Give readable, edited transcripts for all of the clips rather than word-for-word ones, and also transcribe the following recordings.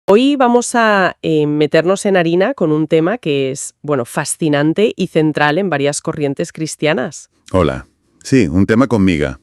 Hoy vamos a meternos en harina con un tema que es, bueno, fascinante y central en varias corrientes cristianas. Hola. Sí, un tema con miga.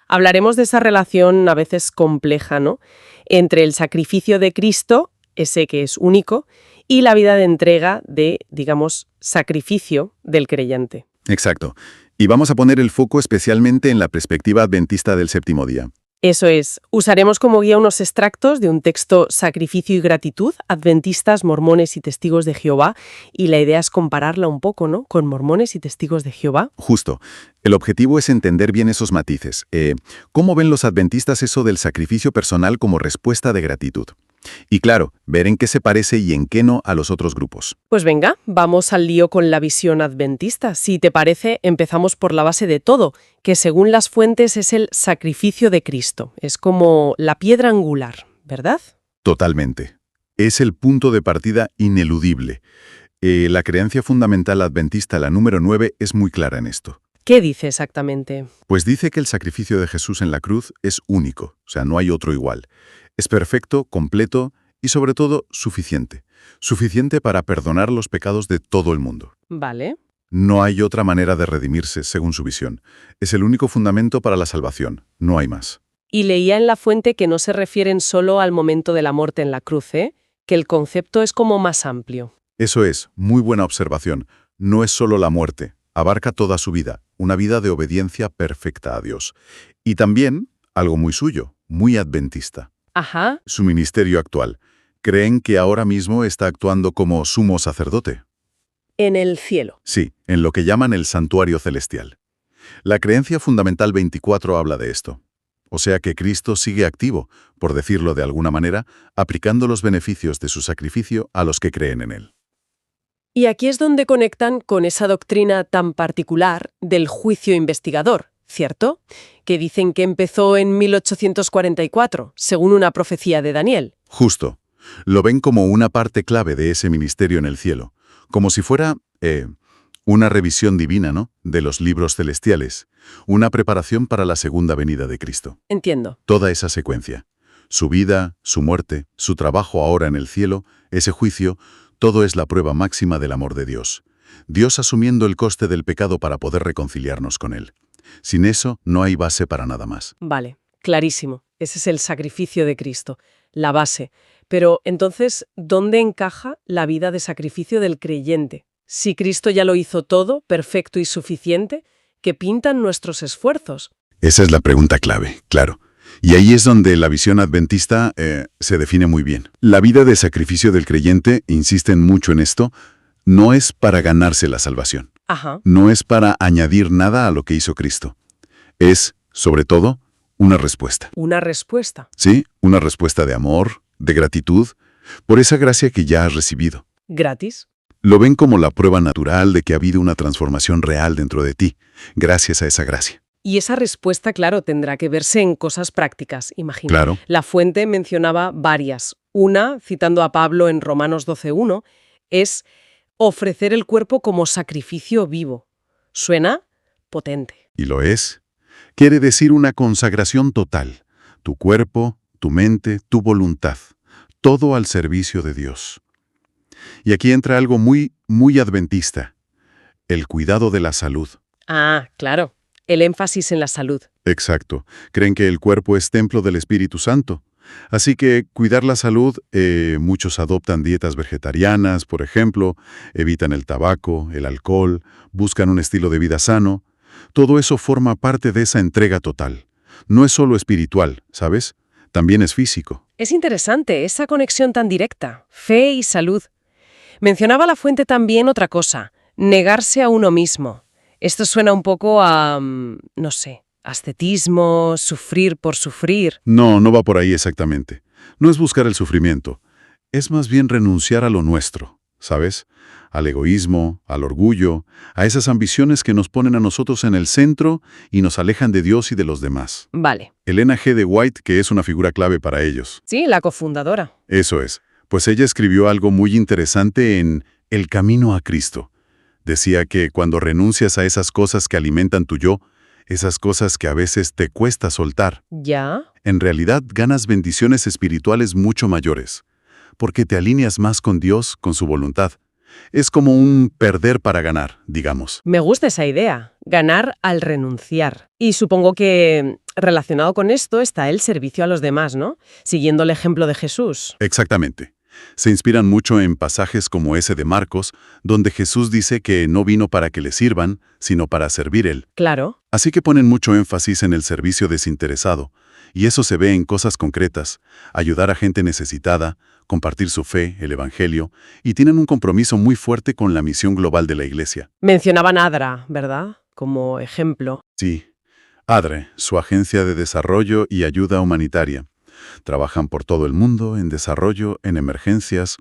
Hablaremos de esa relación a veces compleja, ¿no? Entre el sacrificio de Cristo, ese que es único, y la vida de entrega de, digamos, sacrificio del creyente. Exacto. Y vamos a poner el foco especialmente en la perspectiva adventista del séptimo día. Eso es, usaremos como guía unos extractos de un texto Sacrificio y gratitud, adventistas, mormones y testigos de Jehová, y la idea es compararla un poco, ¿no?, con mormones y testigos de Jehová. Justo. El objetivo es entender bien esos matices. ¿Cómo ven los adventistas eso del sacrificio personal como respuesta de gratitud? Y claro, ver en qué se parece y en qué no a los otros grupos. Pues venga, vamos al lío con la visión adventista. Si te parece, empezamos por la base de todo, que según las fuentes es el sacrificio de Cristo. Es como la piedra angular, ¿verdad? Totalmente. Es el punto de partida ineludible. La creencia fundamental adventista, la número 9, es muy clara en esto. ¿Qué dice exactamente? Pues dice que el sacrificio de Jesús en la cruz es único, o sea, no hay otro igual. Es perfecto, completo y sobre todo suficiente. Suficiente para perdonar los pecados de todo el mundo. Vale. No hay otra manera de redimirse, según su visión. Es el único fundamento para la salvación. No hay más. Y leía en la fuente que no se refieren solo al momento de la muerte en la cruz, ¿eh? Que el concepto es como más amplio. Eso es, muy buena observación. No es solo la muerte. Abarca toda su vida, una vida de obediencia perfecta a Dios. Y también, algo muy suyo, muy adventista. Ajá. Su ministerio actual. ¿Creen que ahora mismo está actuando como sumo sacerdote? En el cielo. Sí, en lo que llaman el santuario celestial. La creencia fundamental 24 habla de esto. O sea que Cristo sigue activo, por decirlo de alguna manera, aplicando los beneficios de su sacrificio a los que creen en él. Y aquí es donde conectan con esa doctrina tan particular del juicio investigador, ¿cierto? Que dicen que empezó en 1844, según una profecía de Daniel. Justo. Lo ven como una parte clave de ese ministerio en el cielo, como si fuera una revisión divina, ¿no?, de los libros celestiales, una preparación para la segunda venida de Cristo. Entiendo. Toda esa secuencia, su vida, su muerte, su trabajo ahora en el cielo, ese juicio, todo es la prueba máxima del amor de Dios. Dios asumiendo el coste del pecado para poder reconciliarnos con Él. Sin eso, no hay base para nada más. Vale, clarísimo. Ese es el sacrificio de Cristo, la base. Pero entonces, ¿dónde encaja la vida de sacrificio del creyente? Si Cristo ya lo hizo todo, perfecto y suficiente, ¿qué pintan nuestros esfuerzos? Esa es la pregunta clave, claro. Y ahí es donde la visión adventista se define muy bien. La vida de sacrificio del creyente, insisten mucho en esto, no es para ganarse la salvación. Ajá. No es para añadir nada a lo que hizo Cristo. Es, sobre todo, una respuesta. Una respuesta. Sí, una respuesta de amor, de gratitud, por esa gracia que ya has recibido. ¿Gratis? Lo ven como la prueba natural de que ha habido una transformación real dentro de ti, gracias a esa gracia. Y esa respuesta, claro, tendrá que verse en cosas prácticas, imagino. Claro. La fuente mencionaba varias. Una, citando a Pablo en Romanos 12:1, es ofrecer el cuerpo como sacrificio vivo. ¿Suena? Potente. Y lo es. Quiere decir una consagración total. Tu cuerpo, tu mente, tu voluntad. Todo al servicio de Dios. Y aquí entra algo muy, muy adventista. El cuidado de la salud. Ah, claro. El énfasis en la salud. Exacto. Creen que el cuerpo es templo del Espíritu Santo. Así que cuidar la salud, muchos adoptan dietas vegetarianas, por ejemplo, evitan el tabaco, el alcohol, buscan un estilo de vida sano. Todo eso forma parte de esa entrega total. No es solo espiritual, ¿sabes? También es físico. Es interesante esa conexión tan directa. Fe y salud. Mencionaba la fuente también otra cosa. Negarse a uno mismo. Esto suena un poco a, no sé, ascetismo, sufrir por sufrir. No, no va por ahí exactamente. No es buscar el sufrimiento. Es más bien renunciar a lo nuestro, ¿sabes? Al egoísmo, al orgullo, a esas ambiciones que nos ponen a nosotros en el centro y nos alejan de Dios y de los demás. Vale. Elena G. de White, que es una figura clave para ellos. Sí, la cofundadora. Eso es. Pues ella escribió algo muy interesante en El camino a Cristo. Decía que cuando renuncias a esas cosas que alimentan tu yo, esas cosas que a veces te cuesta soltar, ¿Ya? en realidad ganas bendiciones espirituales mucho mayores. porque te alineas más con Dios, con su voluntad. Es como un perder para ganar, digamos. Me gusta esa idea, ganar al renunciar. Y supongo que relacionado con esto está el servicio a los demás, ¿no? Siguiendo el ejemplo de Jesús. Exactamente. Se inspiran mucho en pasajes como ese de Marcos, donde Jesús dice que no vino para que le sirvan, sino para servir Él. Claro. Así que ponen mucho énfasis en el servicio desinteresado, y eso se ve en cosas concretas, ayudar a gente necesitada, compartir su fe, el Evangelio, y tienen un compromiso muy fuerte con la misión global de la Iglesia. Mencionaban ADRA, ¿verdad? Como ejemplo. Sí, ADRE, su agencia de desarrollo y ayuda humanitaria. Trabajan por todo el mundo, en desarrollo, en emergencias.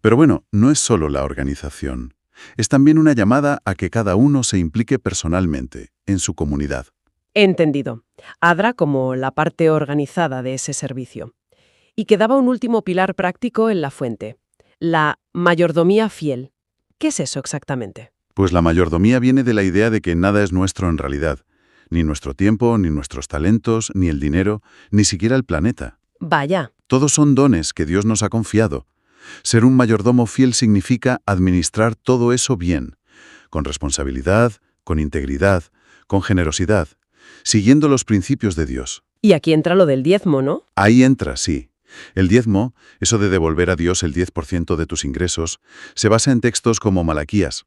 Pero bueno, no es solo la organización. Es también una llamada a que cada uno se implique personalmente, en su comunidad. Entendido. ADRA como la parte organizada de ese servicio. Y quedaba un último pilar práctico en la fuente, la mayordomía fiel. ¿Qué es eso exactamente? Pues la mayordomía viene de la idea de que nada es nuestro en realidad. Ni nuestro tiempo, ni nuestros talentos, ni el dinero, ni siquiera el planeta. Vaya. Todos son dones que Dios nos ha confiado. Ser un mayordomo fiel significa administrar todo eso bien, con responsabilidad, con integridad, con generosidad, siguiendo los principios de Dios. Y aquí entra lo del diezmo, ¿no? Ahí entra, sí. El diezmo, eso de devolver a Dios el 10% de tus ingresos, se basa en textos como Malaquías,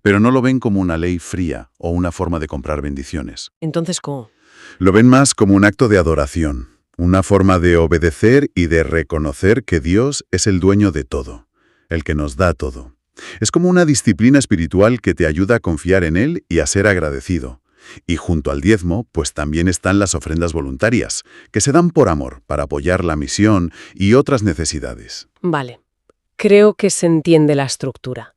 pero no lo ven como una ley fría o una forma de comprar bendiciones. Entonces, ¿cómo? Lo ven más como un acto de adoración, una forma de obedecer y de reconocer que Dios es el dueño de todo, el que nos da todo. Es como una disciplina espiritual que te ayuda a confiar en Él y a ser agradecido. Y junto al diezmo, pues también están las ofrendas voluntarias, que se dan por amor, para apoyar la misión y otras necesidades. Vale. Creo que se entiende la estructura.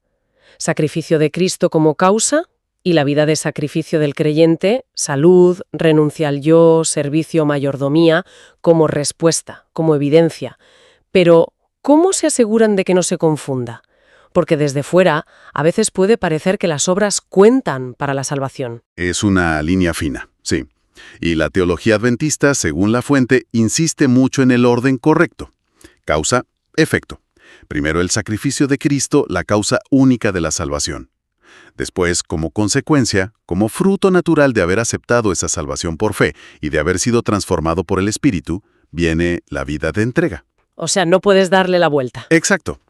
Sacrificio de Cristo como causa y la vida de sacrificio del creyente, salud, renuncia al yo, servicio, mayordomía, como respuesta, como evidencia. Pero, ¿cómo se aseguran de que no se confunda? Porque desde fuera a veces puede parecer que las obras cuentan para la salvación. Es una línea fina, sí. Y la teología adventista, según la fuente, insiste mucho en el orden correcto. Causa, efecto. Primero el sacrificio de Cristo, la causa única de la salvación. Después, como consecuencia, como fruto natural de haber aceptado esa salvación por fe y de haber sido transformado por el Espíritu, viene la vida de entrega. O sea, no puedes darle la vuelta. Exacto.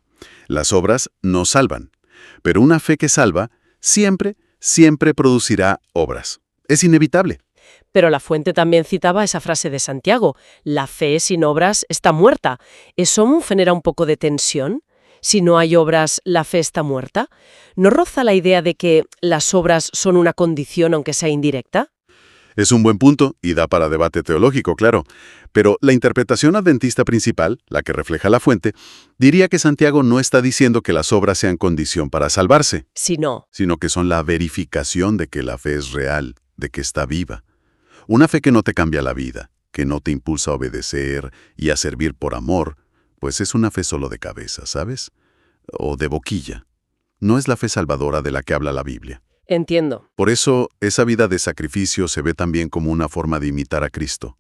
Las obras no salvan, pero una fe que salva siempre producirá obras. Es inevitable. Pero la fuente también citaba esa frase de Santiago, la fe sin obras está muerta. ¿Eso genera un poco de tensión? Si no hay obras, ¿la fe está muerta? ¿No roza la idea de que las obras son una condición aunque sea indirecta? Es un buen punto y da para debate teológico, claro. Pero la interpretación adventista principal, la que refleja la fuente, diría que Santiago no está diciendo que las obras sean condición para salvarse, sino que son la verificación de que la fe es real, de que está viva. Una fe que no te cambia la vida, que no te impulsa a obedecer y a servir por amor, pues es una fe solo de cabeza, ¿sabes? O de boquilla. No es la fe salvadora de la que habla la Biblia. Entiendo. Por eso, esa vida de sacrificio se ve también como una forma de imitar a Cristo.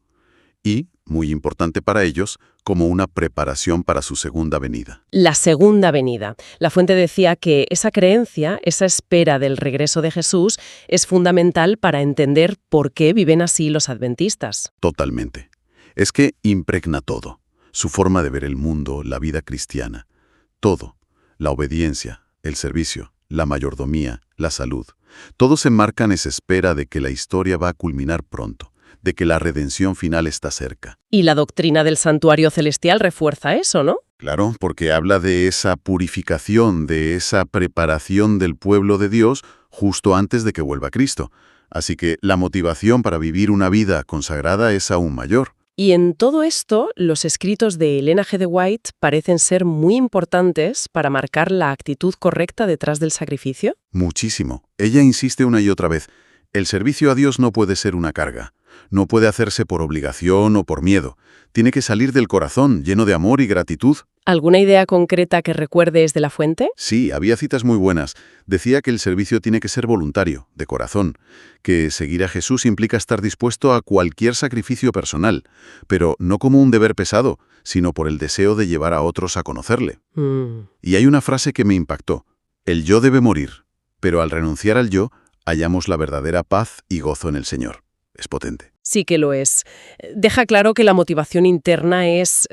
Y, muy importante para ellos, como una preparación para su segunda venida. La segunda venida. La fuente decía que esa creencia, esa espera del regreso de Jesús, es fundamental para entender por qué viven así los adventistas. Totalmente. Es que impregna todo. Su forma de ver el mundo, la vida cristiana. Todo. La obediencia, el servicio, la mayordomía, la salud. Todos se enmarcan esa espera de que la historia va a culminar pronto, de que la redención final está cerca. Y la doctrina del santuario celestial refuerza eso, ¿no? Claro, porque habla de esa purificación, de esa preparación del pueblo de Dios justo antes de que vuelva Cristo. Así que la motivación para vivir una vida consagrada es aún mayor. Y en todo esto, los escritos de Elena G. de White parecen ser muy importantes para marcar la actitud correcta detrás del sacrificio. Muchísimo. Ella insiste una y otra vez, el servicio a Dios no puede ser una carga. No puede hacerse por obligación o por miedo. Tiene que salir del corazón, lleno de amor y gratitud. ¿Alguna idea concreta que recuerdes de la fuente? Sí, había citas muy buenas. Decía que el servicio tiene que ser voluntario, de corazón, que seguir a Jesús implica estar dispuesto a cualquier sacrificio personal, pero no como un deber pesado, sino por el deseo de llevar a otros a conocerle. Y hay una frase que me impactó. El yo debe morir, pero al renunciar al yo, hallamos la verdadera paz y gozo en el Señor. Es potente. Sí que lo es. Deja claro que la motivación interna es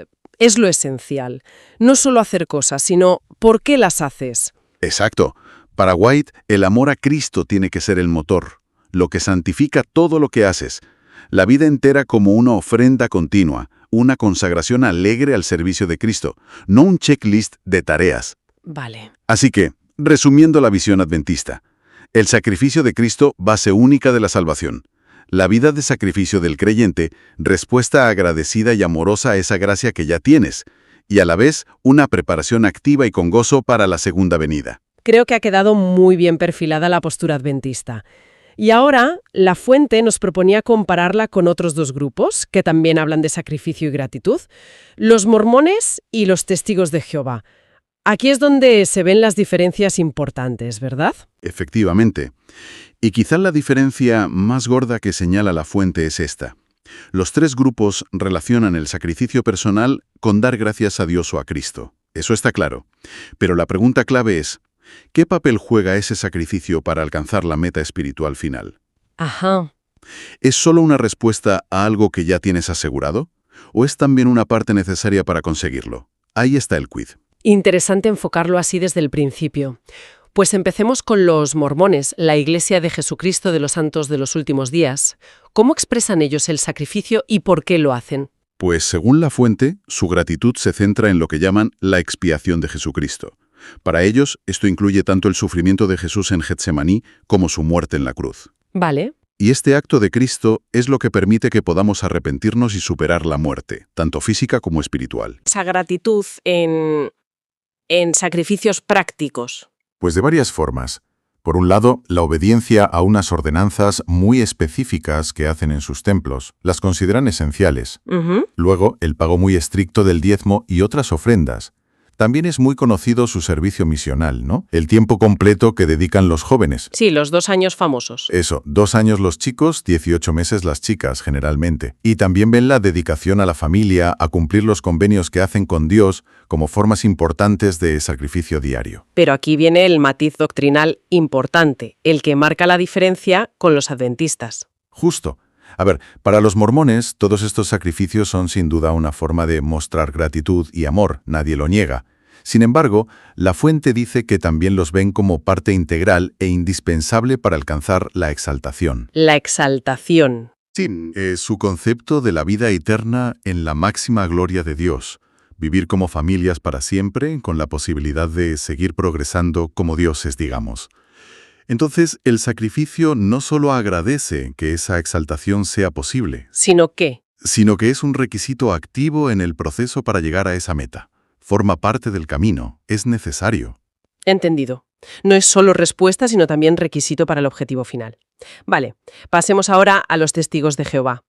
lo esencial. No solo hacer cosas, sino ¿por qué las haces? Exacto. Para White, el amor a Cristo tiene que ser el motor, lo que santifica todo lo que haces. La vida entera como una ofrenda continua, una consagración alegre al servicio de Cristo, no un checklist de tareas. Vale. Así que, resumiendo la visión adventista, el sacrificio de Cristo, base única de la salvación. La vida de sacrificio del creyente, respuesta agradecida y amorosa a esa gracia que ya tienes, y a la vez una preparación activa y con gozo para la segunda venida. Creo que ha quedado muy bien perfilada la postura adventista. Y ahora, la fuente nos proponía compararla con otros dos grupos, que también hablan de sacrificio y gratitud, los mormones y los testigos de Jehová. Aquí es donde se ven las diferencias importantes, ¿verdad? Efectivamente. Y quizá la diferencia más gorda que señala la fuente es esta. Los tres grupos relacionan el sacrificio personal con dar gracias a Dios o a Cristo. Eso está claro. Pero la pregunta clave es, ¿qué papel juega ese sacrificio para alcanzar la meta espiritual final? Ajá. ¿Es solo una respuesta a algo que ya tienes asegurado? ¿O es también una parte necesaria para conseguirlo? Ahí está el quid. Interesante enfocarlo así desde el principio. Pues empecemos con los mormones, la Iglesia de Jesucristo de los Santos de los Últimos Días. ¿Cómo expresan ellos el sacrificio y por qué lo hacen? Pues según la fuente, su gratitud se centra en lo que llaman la expiación de Jesucristo. Para ellos, esto incluye tanto el sufrimiento de Jesús en Getsemaní como su muerte en la cruz. Vale. Y este acto de Cristo es lo que permite que podamos arrepentirnos y superar la muerte, tanto física como espiritual. Esa gratitud en sacrificios prácticos. Pues de varias formas. Por un lado, la obediencia a unas ordenanzas muy específicas que hacen en sus templos, las consideran esenciales. Luego, el pago muy estricto del diezmo y otras ofrendas. También es muy conocido su servicio misional, ¿no? El tiempo completo que dedican los jóvenes. Sí, los 2 años famosos. Eso, 2 años los chicos, 18 meses las chicas, generalmente. Y también ven la dedicación a la familia, a cumplir los convenios que hacen con Dios, como formas importantes de sacrificio diario. Pero aquí viene el matiz doctrinal importante, el que marca la diferencia con los adventistas. Justo. A ver, para los mormones, todos estos sacrificios son sin duda una forma de mostrar gratitud y amor, nadie lo niega. Sin embargo, la fuente dice que también los ven como parte integral e indispensable para alcanzar la exaltación. La exaltación. Sí, su concepto de la vida eterna en la máxima gloria de Dios. Vivir como familias para siempre, con la posibilidad de seguir progresando como dioses, digamos. Entonces, el sacrificio no solo agradece que esa exaltación sea posible, ¿Sino qué? sino que es un requisito activo en el proceso para llegar a esa meta. Forma parte del camino, es necesario. Entendido. No es solo respuesta, sino también requisito para el objetivo final. Vale, pasemos ahora a los testigos de Jehová.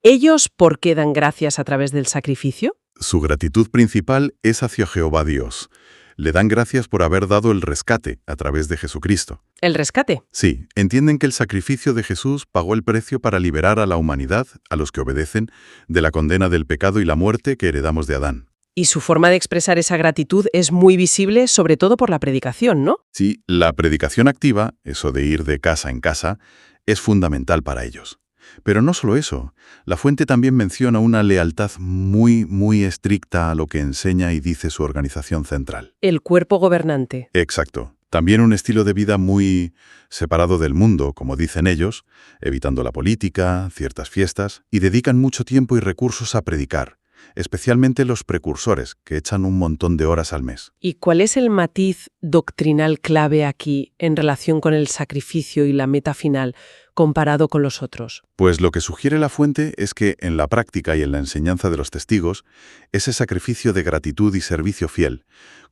¿Ellos por qué dan gracias a través del sacrificio? Su gratitud principal es hacia Jehová Dios. Le dan gracias por haber dado el rescate a través de Jesucristo. ¿El rescate? Sí, entienden que el sacrificio de Jesús pagó el precio para liberar a la humanidad, a los que obedecen, de la condena del pecado y la muerte que heredamos de Adán. Y su forma de expresar esa gratitud es muy visible, sobre todo por la predicación, ¿no? Sí, la predicación activa, eso de ir de casa en casa, es fundamental para ellos. Pero no solo eso, la fuente también menciona una lealtad muy estricta a lo que enseña y dice su organización central. El cuerpo gobernante. Exacto. También un estilo de vida muy separado del mundo, como dicen ellos, evitando la política, ciertas fiestas, y dedican mucho tiempo y recursos a predicar, especialmente los precursores, que echan un montón de horas al mes. ¿Y cuál es el matiz doctrinal clave aquí en relación con el sacrificio y la meta final comparado con los otros? Pues lo que sugiere la fuente es que en la práctica y en la enseñanza de los testigos, ese sacrificio de gratitud y servicio fiel,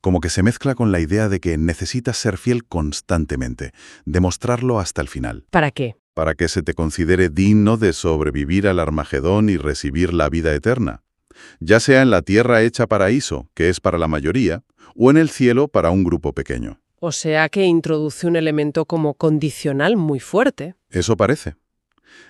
como que se mezcla con la idea de que necesitas ser fiel constantemente, demostrarlo hasta el final. ¿Para qué? para que se te considere digno de sobrevivir al Armagedón y recibir la vida eterna, ya sea en la tierra hecha paraíso, que es para la mayoría, o en el cielo para un grupo pequeño. O sea que introduce un elemento como condicional muy fuerte. Eso parece.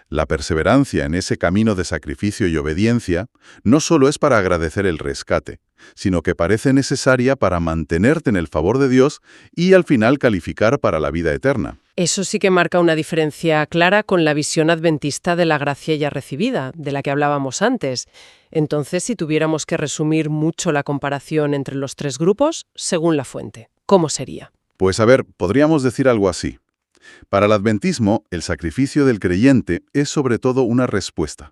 La perseverancia en ese camino de sacrificio y obediencia no solo es para agradecer el rescate, sino que parece necesaria para mantenerte en el favor de Dios y al final calificar para la vida eterna. Eso sí que marca una diferencia clara con la visión adventista de la gracia ya recibida, de la que hablábamos antes. Entonces, si tuviéramos que resumir mucho la comparación entre los tres grupos, según la fuente, ¿cómo sería? Pues a ver, podríamos decir algo así. Para el adventismo, el sacrificio del creyente es sobre todo una respuesta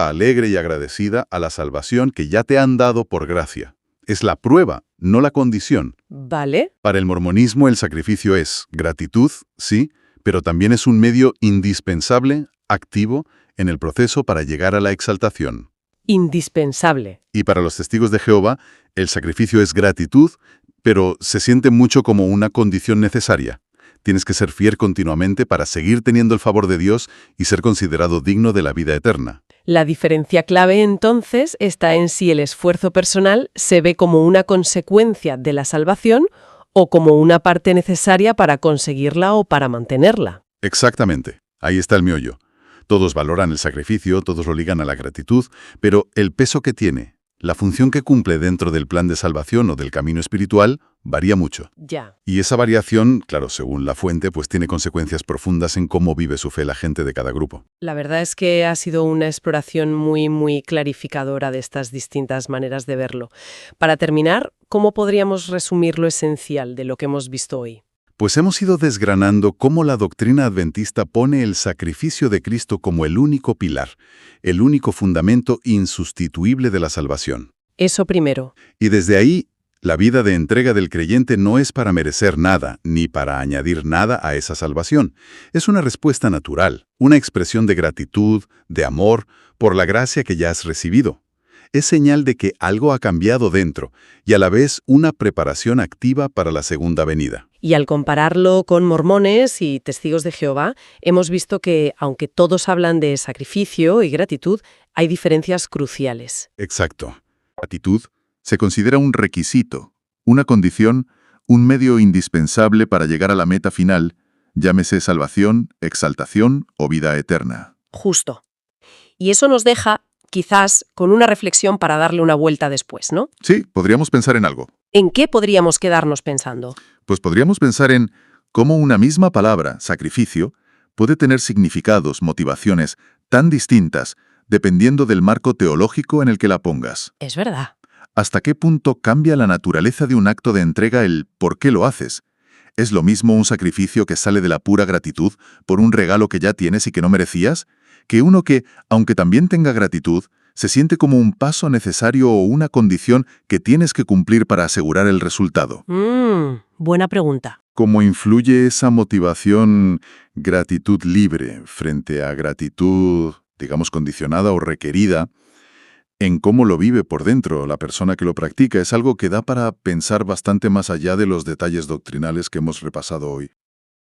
alegre y agradecida a la salvación que ya te han dado por gracia. Es la prueba, no la condición. ¿Vale? Para el mormonismo el sacrificio es gratitud, sí, pero también es un medio indispensable, activo, en el proceso para llegar a la exaltación. Indispensable. Y para los testigos de Jehová, el sacrificio es gratitud, pero se siente mucho como una condición necesaria. Tienes que ser fiel continuamente para seguir teniendo el favor de Dios y ser considerado digno de la vida eterna. La diferencia clave, entonces, está en si el esfuerzo personal se ve como una consecuencia de la salvación o como una parte necesaria para conseguirla o para mantenerla. Exactamente. Ahí está el meollo. Todos valoran el sacrificio, todos lo ligan a la gratitud, pero el peso que tiene, la función que cumple dentro del plan de salvación o del camino espiritual, varía mucho. Ya. Y esa variación, claro, según la fuente, pues tiene consecuencias profundas en cómo vive su fe la gente de cada grupo. La verdad es que ha sido una exploración muy clarificadora de estas distintas maneras de verlo. Para terminar, ¿cómo podríamos resumir lo esencial de lo que hemos visto hoy? Pues hemos ido desgranando cómo la doctrina adventista pone el sacrificio de Cristo como el único pilar, el único fundamento insustituible de la salvación. Eso primero. Y desde ahí, la vida de entrega del creyente no es para merecer nada, ni para añadir nada a esa salvación. Es una respuesta natural, una expresión de gratitud, de amor, por la gracia que ya has recibido. Es señal de que algo ha cambiado dentro y a la vez una preparación activa para la segunda venida. Y al compararlo con mormones y testigos de Jehová, hemos visto que, aunque todos hablan de sacrificio y gratitud, hay diferencias cruciales. Exacto. Gratitud se considera un requisito, una condición, un medio indispensable para llegar a la meta final, llámese salvación, exaltación o vida eterna. Justo. Y eso nos deja, quizás, con una reflexión para darle una vuelta después, ¿no? Sí, podríamos pensar en algo. ¿En qué podríamos quedarnos pensando? Pues podríamos pensar en cómo una misma palabra, sacrificio, puede tener significados, motivaciones tan distintas dependiendo del marco teológico en el que la pongas. Es verdad. ¿Hasta qué punto cambia la naturaleza de un acto de entrega el por qué lo haces? ¿Es lo mismo un sacrificio que sale de la pura gratitud por un regalo que ya tienes y que no merecías, que uno que, aunque también tenga gratitud, se siente como un paso necesario o una condición que tienes que cumplir para asegurar el resultado? Buena pregunta. ¿Cómo influye esa motivación gratitud libre frente a gratitud, digamos, condicionada o requerida, en cómo lo vive por dentro la persona que lo practica? Es algo que da para pensar bastante más allá de los detalles doctrinales que hemos repasado hoy.